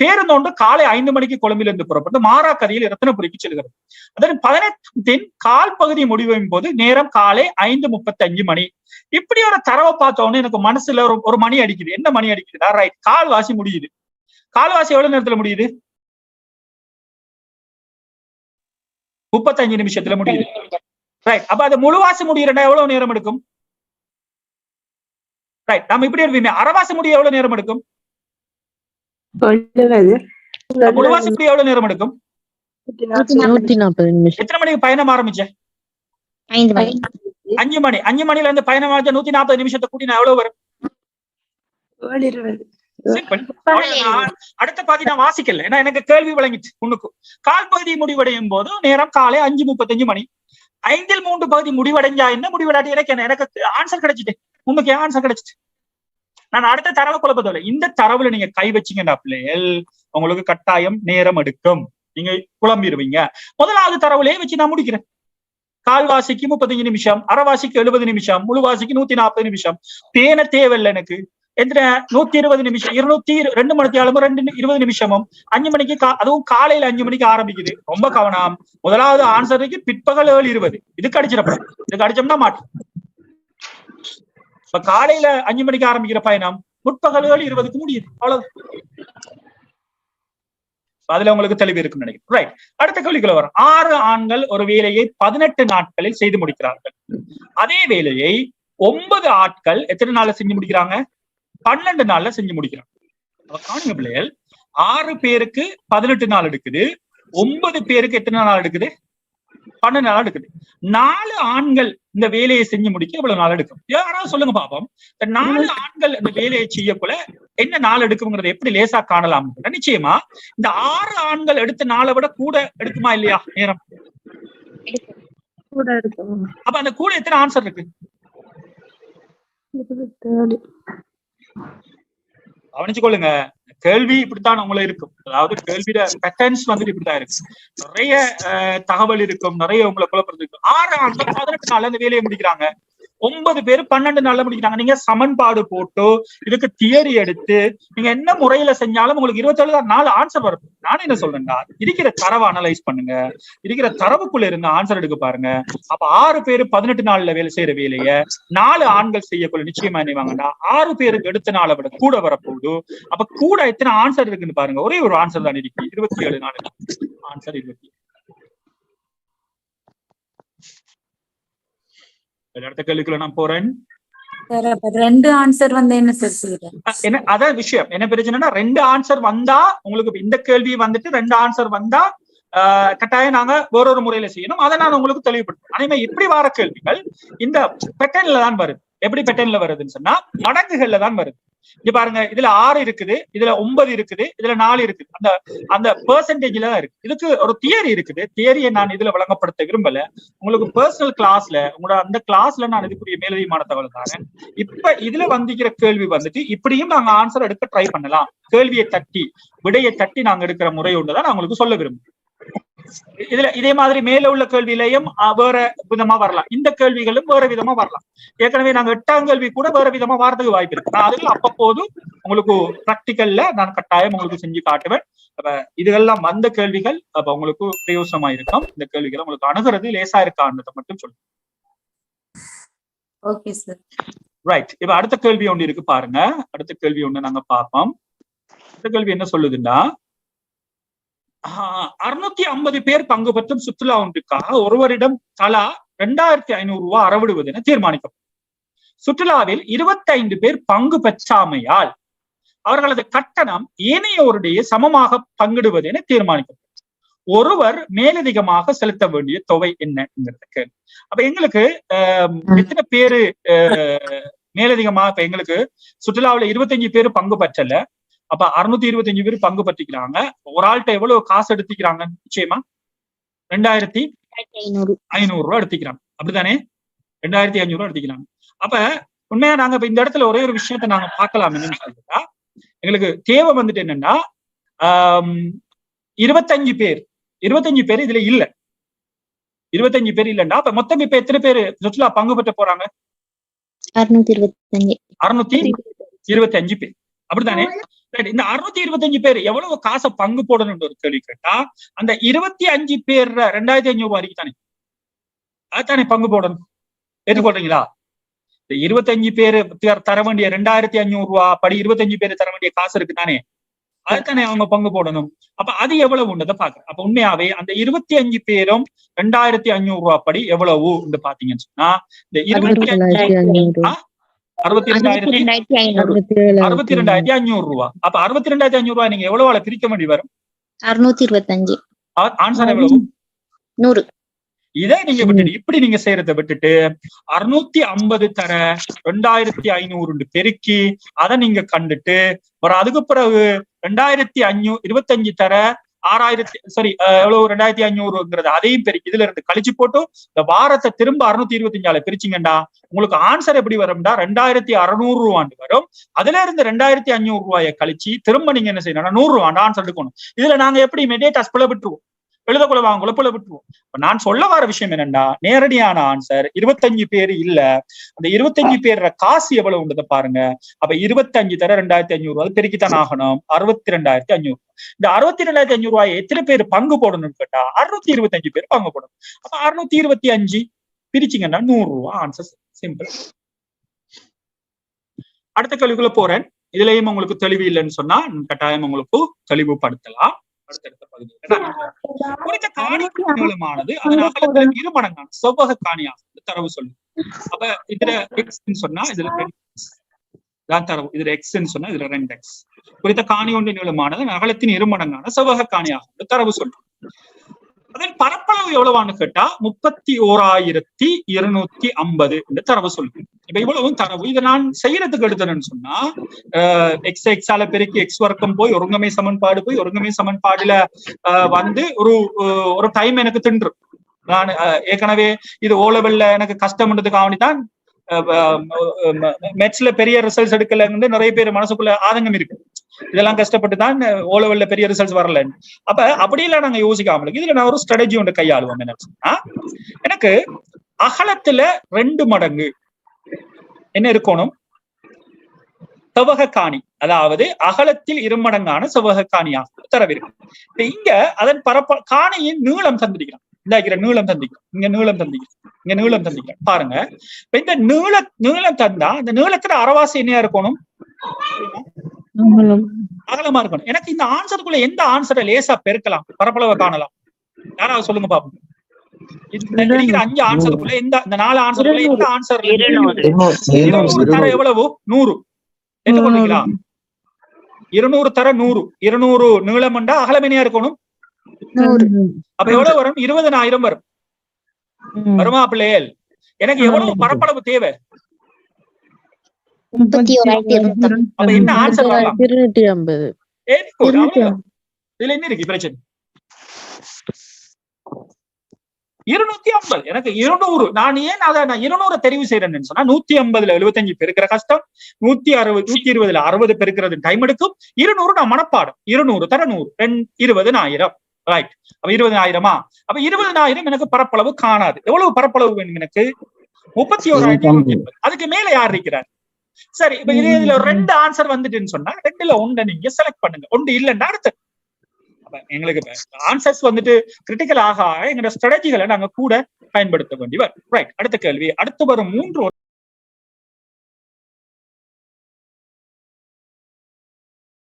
பேருந்து ஒன்று காலை 5 மணிக்கு கொழும்பிலிருந்து புறப்பட்டு மாராக்கரியில் ரத்தினபுரிக்கு செல்கிறது. அதன் 18 கால் பகுதி முடிவடையும் போது நேரம் காலை 5:35 மணி. இப்படி ஒரு தரவை பார்த்தோன்னு எனக்கு மனசுல ஒரு மணி அடிக்குது. என்ன மணி அடிக்குதுடா? ரைட், கால்வாசி முடியுது. கால்வாசி எவ்வளவு நேரத்துல முடியுது? 35 நிமிஷத்துல முடியுது. ரைட், அப்ப அது முழுவாசி முடியறா எவ்வளவு நேரம் எடுக்கும்? ரைட், நம்ம இப்படி இருப்பீங்க. அரைவாசி முடிய எவ்வளவு நேரம் எடுக்கும்? முழுவாசி முடிய எவ்வளவு நேரம் எடுக்கும்? 140 நிமிஷம். எத்தனை மணிக்கு பயணம் ஆரம்பிச்ச? 5 மணி. 5 மணி. 5 மணில இருந்து பயணம் ஆரம்பிச்ச 140 நிமிஷத்தை கூட்டினா எவ்வளவு வரும்? அடுத்த பாதி நான் வாசிக்கல, ஏன்னா எனக்கு கேள்வி விளங்கிச்சு. உனக்கு கால் பகுதி முடிவடையும் போது நேரம் காலை 5:35 மணி. 3/5 பகுதி முடிவடைஞ்சா என்ன, முடிவடாட்டி எனக்கு ஆன்சர் கிடைச்சிட்டு, உனக்கு ஆன்சர் கிடைச்சிட்டு. நான் அடுத்த தரவை குழப்பத்தோட இந்த தரவுல நீங்க கை வச்சீங்கன்னா பிள்ளைகள் உங்களுக்கு கட்டாயம் நேரம் எடுக்கும், நீங்க குழம்பிடுவீங்க. முதலாவது தரவுலயே வச்சு நான் முடிக்கிறேன். கால்வாசிக்கு 35 நிமிஷம், அரைவாசிக்கு 70 நிமிஷம், முழுவாசிக்கு 140 நிமிஷம். பேன தேவையில்லை எனக்கு. எத்தனை? 120 நிமிஷம். 202 மணிக்கு 20 நிமிஷமும் 5 மணிக்கு அதுவும் காலையில 5 மணிக்கு ஆரம்பிக்குது. ரொம்ப கவனம். முதலாவது ஆன்சருக்கு பிற்பகல் 7:20. இதுக்கு அடிச்சிடப்படும். இதுக்கு அடிச்சோம்னா மாட்டோம். இப்ப காலையில 5 மணிக்கு ஆரம்பிக்கிற பயணம் முற்பகல் 7:20க்கு முடியுது. அவ்வளவு. அதுல உங்களுக்கு தெளிவு இருக்குன்னு நினைக்கிறேன். ரைட், அடுத்த கேள்விக்குள்ள வரும். 6 ஆண்கள் ஒரு வேலையை 18 நாட்களில் செய்து முடிக்கிறார்கள். அதே வேலையை 9 ஆட்கள் எத்தனை நாள்ல செஞ்சு முடிக்கிறாங்க? 12 நாள்ல செஞ்சு முடிக்கிறாங்க. காணுங்க பிள்ளைகள், 6 பேருக்கு 18 நாள் எடுக்குது, 9 பேருக்கு எத்தனை நாள் எடுக்குது? 12 நாள் எடுக்குது. 4 ஆண்கள் இந்த வேலையை செஞ்சு முடிக்க எவ்வளவு நாள் எடுக்கும்? யாராவது சொல்லுங்க பாப்போம். இந்த 4 ஆண்கள் இந்த வேலையை செய்யக்குள்ள என்ன நாள் எடுக்குங்கிறத எப்படி லேசா காணலாம்? நிச்சயமா இந்த 6 ஆண்கள் எடுத்த நாளை விட கூட எடுக்குமா இல்லையா நேரம்? அப்ப அந்த கூட எத்தனை ஆன்சர் இருக்கு? கவனிச்சு கொள்ளுங்க. கேள்வி இப்படித்தான் உங்களை இருக்கும். அதாவது கேள்வியோட பேட்டர்ன்ஸ் வந்துட்டு இப்படித்தான் இருக்கு. நிறைய தகவல் இருக்கும், நிறைய உங்களை குழப்பறது இருக்கும். 6 ஆண்கள் 18 நாள்ல அந்த வேலையை முடிக்கிறாங்க. 9 பேர் 12 நாள்ல முடிக்கிறாங்க. நீங்க சமன்பாடு போட்டு இதுக்கு தியரி எடுத்து நீங்க என்ன முறையில செஞ்சாலும் உங்களுக்கு 27 நாள் ஆன்சர் வரும். நானும் என்ன சொல்றேன்டா, இருக்கிற தரவை அனலைஸ் பண்ணுங்க, இருக்கிற தரவுக்குள்ள இருந்து ஆன்சர் எடுக்க பாருங்க. அப்ப 6 பேரு 18 நாள்ல வேலை செய்யற வேலைய 4 ஆண்கள் செய்யக்குள்ள நிச்சயமா என்ன வாங்கன்னா 6 பேருக்கு எடுத்த நாளை விட கூட வரப்போகுது. அப்ப கூட எத்தனை ஆன்சர் இருக்குன்னு பாருங்க. ஒரே ஒரு ஆன்சர் தான் இருக்கு, 27 நாள் ஆன்சர் 27. அடுத்த கேள்விக்குள்ள நான் போறேன். 2 ஆன்சர் வந்து என்ன சார் சொல்றேன்? என்ன அதான் விஷயம். என்ன பிரச்சனைனா 2 ஆன்சர் வந்தா உங்களுக்கு இந்த கேள்வி வந்துட்டு 2 ஆன்சர் வந்தா கட்டாயம் நாங்க வேறொரு முறையில செய்யணும். அதை நான் உங்களுக்கு தெளிவுபடுத்துறேன். அதே மாதிரி இப்படி வர கேள்விகள் இந்த பேட்டர்ன்ல தான் வருது. எப்படி பேட்டர்ன்ல வருதுன்னு சொன்னா மடங்குகள்ல தான் வருது. இங்க பாருங்க, இதுல 6 இருக்குது, இதுல 9 இருக்குது, இதுல 4 இருக்குது. அந்த பெர்சன்டேஜ்ல தான் இருக்கு. இதுக்கு ஒரு தியரி இருக்குது. தியரியை நான் இதுல வழங்கப்படுத்த விரும்பல. உங்களுக்கு பர்சனல் கிளாஸ்ல உங்களோட அந்த கிளாஸ்ல நான் இதுக்குரிய மேலதிகமான தகவல் தாரேன். இப்ப இதுல வந்திக்கிற கேள்வி வந்துட்டு இப்படியும் நாங்க ஆன்சர் எடுக்க ட்ரை பண்ணலாம். கேள்வியை தட்டி விடையை தட்டி நாங்க எடுக்கிற முறை ஒன்றுதான் நான் உங்களுக்கு சொல்ல விரும்புகிறேன். இதுல இதே மாதிரி மேல உள்ள கேள்வியிலையும் வேற விதமா வரலாம். இந்த கேள்விகளும் வேற விதமா வரலாம். ஏற்கனவே நாங்க 8ஆம் கேள்வி கூட வேற விதமா வாரத்துக்கு வாய்ப்பு இருக்கு. நான் அதுல அப்பப்போது உங்களுக்கு பிராக்டிக்கல்ல நான் கட்டாயம் உங்களுக்கு செஞ்சு காட்டுவேன். அப்ப இதெல்லாம் வந்த கேள்விகள் அப்ப உங்களுக்கு பிரயோசனமா இருக்கும். இந்த கேள்விகளை உங்களுக்கு அணுகிறது லேசா இருக்கான்றதை மட்டும் சொல்லுங்க. Okay sir. ரைட், இப்ப அடுத்த கேள்வி ஒண்ணு இருக்கு பாருங்க. அடுத்த கேள்வி ஒண்ணு நாங்க பார்ப்போம். அடுத்த கேள்வி என்ன சொல்லுதுன்னா 650 பேர் பங்கு பெற்றும் சுற்றுலா ஒன்றுக்காக ஒருவரிடம் தலா 2500 ரூபாய் அறவிடுவது என தீர்மானிக்கப்படும். சுற்றுலாவில் 25 பேர் பங்கு பெற்றாமையால் அவர்களது கட்டணம் ஏனையோருடைய சமமாக பங்கிடுவது என தீர்மானிக்கப்படும். ஒருவர் மேலதிகமாக செலுத்த வேண்டிய தொகை என்னங்கிறது கேள்வி. அப்ப எங்களுக்கு எத்தனை பேரு மேலதிகமா? இப்ப எங்களுக்கு சுற்றுலாவில 25 பேர் பங்கு பெற்றல. அப்ப 625 பேர் பங்கு பற்றிக்கிறாங்க. ஒரு ஆள்கிட்ட எவ்வளவு காசு எடுத்துக்கிறாங்க? நிச்சயமா 2500 ரூபாய் எடுத்துக்கிறாங்க. அப்படித்தானே? 2500 ரூபாய் எடுத்துக்கிறாங்க. அப்ப உண்மையா நாங்க இப்ப இந்த இடத்துல ஒரே ஒரு விஷயத்த நாங்க பார்க்கலாம். என்னன்னு சொல்லிட்டா எங்களுக்கு தேவை வந்துட்டு என்னன்னா 25 பேர் இதுல இல்ல. 25 பேர் இல்லைன்னா அப்ப மொத்தம் இப்ப எத்தனை பேர் சுற்றுலா பங்கு பெற்ற போறாங்க? 625 625 பேர். அப்படித்தானே? இந்த 625 பேர் எவ்வளவு காசை பங்கு போடணும்னு ஒரு கேள்வி கேட்டா, அந்த 25 பேர் 2500 ரூபாய் வரைக்கும் தானே அதுதானே பங்கு போடணும். ஏற்றுக்கொள்றீங்களா? இந்த 25 பேரு தர வேண்டிய 2500 ரூபாய் படி 25 பேர் தர வேண்டிய காசு இருக்கு தானே, அதுதானே அவங்க பங்கு போடணும். அப்ப அது எவ்வளவு உண்டதை பாக்குறேன். அப்ப உண்மையாவே அந்த 25 பேரும் 2500 ரூபாய் படி எவ்வளவு பாத்தீங்கன்னு சொன்னா, இந்த 62,500 ரூபாய். அப்ப 62,500 ரூபாய் நீங்க எவ்வளவு பிரிக்க வேண்டி வரும்? 625. ஆன்சர் எவ்வளவு? 100. இதை நீங்க விட்டுட்டு இப்படி நீங்க செய்யறதை விட்டுட்டு 650 தர 2500 பெருக்கி அதை நீங்க கண்டுட்டு அதுக்கு பிறகு 2525 தர 2500 அதையும் பெருக்கி இதுல இருந்து கழிச்சு போட்டு இந்த வாரத்தை திரும்ப 625 பிரிச்சிங்கண்டா உங்களுக்கு ஆன்சர் எப்படி வரும்டா 2600 ரூபாண்டு வரும். அதுல இருந்து 2500 ரூபாயை கழிச்சு திரும்ப நீங்க என்ன செய்யணும், 100 ரூபாண்டு ஆன்சர் எடுக்கணும். இதுல நாங்க எப்படி மெடியேட்டஸ் பிள்ளை விட்டுருவோம், எழுதக்குள்ள வாங்கல பிள்ளை விட்டுருவோம். நான் சொல்ல வர விஷயம் என்னன்னா, நேரடியான ஆன்சர் 25 பேர் இல்ல, அந்த 25 பேர் காசு எவ்வளவு உண்டதை பாருங்க. அப்ப 25 தர 2500 அது பெருக்கித்தான் ஆகணும். 62,500. இந்த 62,500 ரூபாய் எத்தனை பேர் பங்கு போடணும்னு கேட்டா 625 பேர் பங்கு போடணும். அப்ப 625 பிரிச்சிங்கன்னா 100 ரூபாய் ஆன்சர். சிம்பிள். அடுத்த கேள்விக்குள்ள போறேன். இதுலயும் உங்களுக்கு தெளிவு இல்லைன்னு சொன்னா கட்டாயம் உங்களுக்கு தெளிவுபடுத்தலாம். அடுத்தடுத்த பகுதி குறித்த காணியானது அதன் அகலத்தின் இருமடங்கான செவ்வக காணியாக தரவு சொல்லு. அப்ப இதுல எக்ஸ் சொன்னா இதுல தரவு, இதுல எக்ஸ் சொன்னா இதுல 2x. குறித்த காணி ஒன்று நீளமானது அகலத்தின் இருமடங்கான செவ்வக காணியாக தரவு சொல்லு. அதன் பரப்பளவு எவ்வளவான்னு கேட்டா 31,250 என்று தரவு சொல்லுங்க. இப்ப இவ்வளவும் தரவு. இதை நான் செய்யறதுக்கு எடுத்தேன்னு சொன்னா எக்ஸால பெருக்கி எக்ஸ் வர்க்கம் போய் ஒருங்கமை சமன்பாடு போய் ஒருங்கமை சமன்பாடுல வந்து ஒரு டைம் எனக்கு தின்று. நான் ஏற்கனவே இது ஓ லெவல்ல எனக்கு கஷ்டம்ன்றதுக்காகத்தான் மெட்ஸ்ல பெரிய ரிசல்ட்ஸ் எடுக்கல நிறைய பேர் மனசுக்குள்ள ஆதங்கம் இருக்கு. இதெல்லாம் கஷ்டப்பட்டு தான் ஓ லெவல்ல பெரிய ரிசல்ட்ஸ் வரல. அப்ப அப்படியெல்லாம் நாங்க யோசிக்காம இதுல நான் ஒரு ஸ்ட்ராட்டஜி ஒன்று கையாளுவோம். என்ன சொன்னா, எனக்கு அகலத்துல 2 மடங்கு என்ன இருக்கணும், செவ்வக காணி, அதாவது அகலத்தில் 2 மடங்கான செவ்வக காணியாக தரவிருக்கு. இங்க அதன் காணியின் நீளம் தந்திருக்கிறான். இந்த நீளம் தந்திக்கிறோம், இங்க நீளம் தந்திக்கிறோம், இங்க நீளம் தந்திக்கிறோம். பாருங்க, இந்த நீளம் தந்தா இந்த நீளத்துல அரைவாசி என்னையா இருக்கணும், அகலமா இருக்கணும். எனக்கு இந்த ஆன்சருக்குள்ள எந்த ஆன்சரை லேசா பெருக்கலாம், பரப்பளவை காணலாம்? யாராவது சொல்லுங்க பாப்போம். இந்த 5 ஆன்சருக்குள்ள இந்த 4 ஆன்சருக்குள்ள எந்த ஆன்சர்? 200 தர எவ்வளவு? 100. ஏற்றுக்கொள்றீங்களா? 200 தர 100. 200 நீளம்ண்டா அகலம் என்னையா இருக்கணும்? அப்ப எவ்வளவு வரும்? 20,000 வரும். வருமா பிள்ளைகள்? எனக்கு எவ்வளவு பரப்பளவு தேவை? அப்ப என்ன ஆன்சர் வரலாம்? 250. இதுல என்ன இருக்கு பிரச்சனை? 250. எனக்கு 200. நான் ஏன் அதை 200 தெரிவு செய்யறேன்னு சொன்னா 150ல 75 பெருக்கிற கஷ்டம், 120ல 60 பெருக்கிறது டைம் எடுக்கும். 200 நான் மனப்பாடம். 200 தர 100 20,000. ரைட். அப்ப 20,000. அப்ப 20,000 எனக்கு பரப்பளவு காணாது. எவ்வளவு பரப்பளவு வேணும் எனக்கு? 31,180. அதுக்கு மேல யார் இருக்கிறார்? சரி, இப்ப இதுல 2 ஆன்சர் வந்துட்டுன்னு சொன்னா 2ல 1 நீங்க செலக்ட் பண்ணுங்க. 1 இல்லைன்னா அடுத்து எங்களுக்கு ஆன்சர்ஸ் வந்துட்டு கிரிட்டிக்கல் ஆக எங்களோட ஸ்ட்ராட்டஜிகளை நாங்க கூட பயன்படுத்த வேண்டி வரும். ரைட். அடுத்த கேள்வி. அடுத்து வரும் 3